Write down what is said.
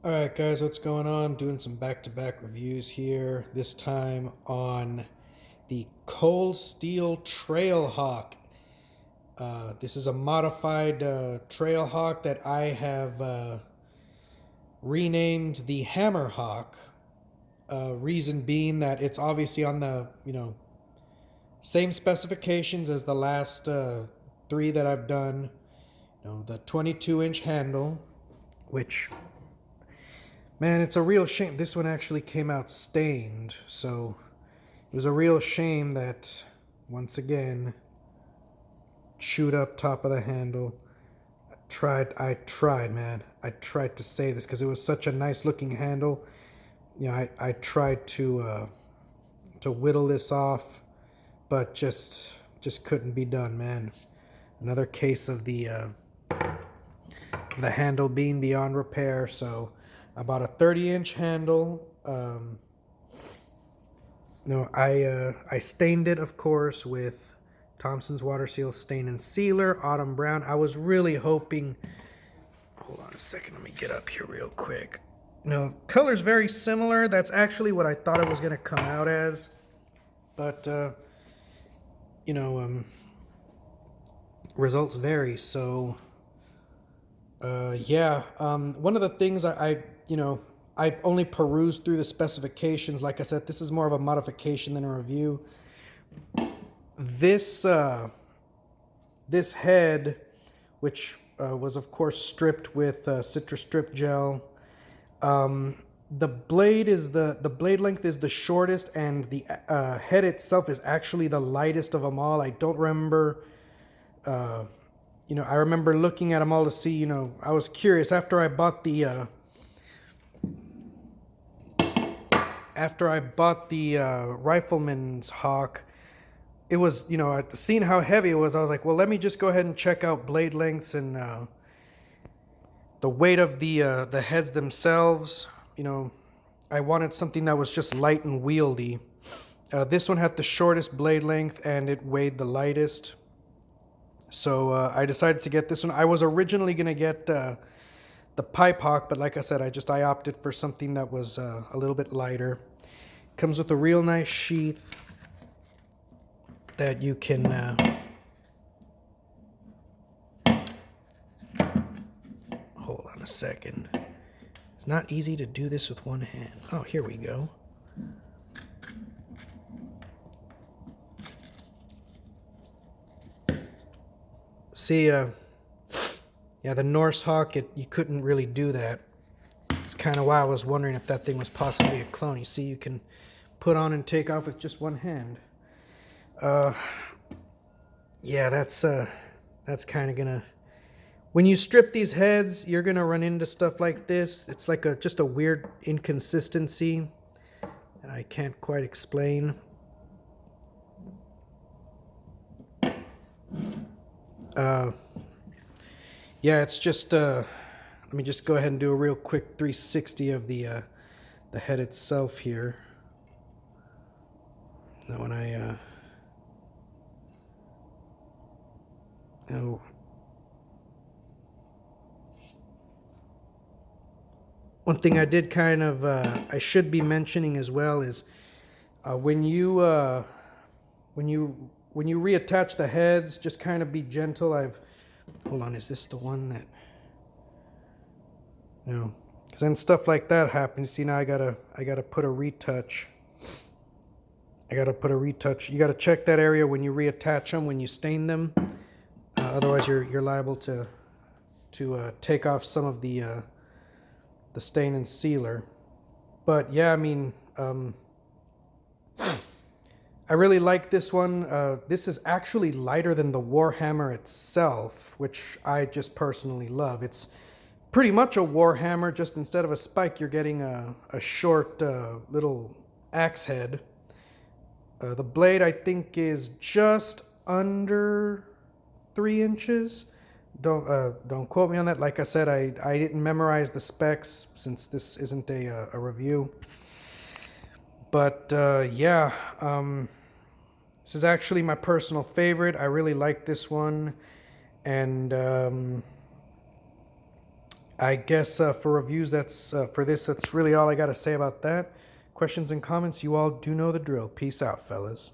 Alright guys, what's going on? Doing some back-to-back reviews here, this time on the Cold Steel Trailhawk. This is a modified Trailhawk that I have renamed the Hammerhawk. Reason being that it's obviously on the, same specifications as the last three that I've done. The 22-inch handle, which, man, it's a real shame. This one actually came out stained, so it was a real shame that, once again, chewed up top of the handle. Man. I tried to say this because it was such a nice looking handle. I tried to whittle this off, but just couldn't be done, man. Another case of the handle being beyond repair. So about a 30-inch handle. I stained it, of course, with Thompson's Water Seal Stain and Sealer, Autumn Brown. I was really hoping... Hold on a second, let me get up here real quick. No, color's very similar. That's actually what I thought it was going to come out as. But, results vary. So, one of the things I only perused through the specifications. Like I said, this is more of a modification than a review. This this head, which was of course stripped with citrus strip gel. The blade length is the shortest, and the head itself is actually the lightest of them all. I don't remember. I remember looking at them all to see. I was curious after I bought the Rifleman's Hawk. It was, seeing how heavy it was, I was like, well, let me just go ahead and check out blade lengths and the weight of the heads themselves. I wanted something that was just light and wieldy. This one had the shortest blade length and it weighed the lightest. So I decided to get this one. I was originally going to get the Pipe Hawk, but like I said, I opted for something that was a little bit lighter. Comes with a real nice sheath that you can hold on a second. It's not easy to do this with one hand. Oh, here we go. See, yeah, the Norse Hawk, you couldn't really do that. It's kind of why I was wondering if that thing was possibly a clone. You see, you can put on and take off with just one hand. Yeah, that's kind of gonna... When you strip these heads, you're gonna run into stuff like this. It's like just a weird inconsistency that I can't quite explain. Yeah, it's just let me just go ahead and do a real quick 360 of the head itself here. Now when one thing I did kind of I should be mentioning as well is when you reattach the heads, just kind of be gentle. Hold on, is this the one that... No, because then stuff like that happens. See, now I gotta put a retouch. You gotta check that area when you reattach them, when you stain them. Otherwise, you're liable to take off some of the stain and sealer. But yeah, I mean, I really like this one. This is actually lighter than the Warhammer itself, which I just personally love. It's pretty much a Warhammer, just instead of a spike, you're getting a short little axe head. The blade, I think, is just under 3 inches. Don't quote me on that. Like I said, I didn't memorize the specs since this isn't a review. But yeah, this is actually my personal favorite. I really like this one, and I guess for reviews, that's really all I got to say about that. Questions and comments, you all do know the drill. Peace out, fellas.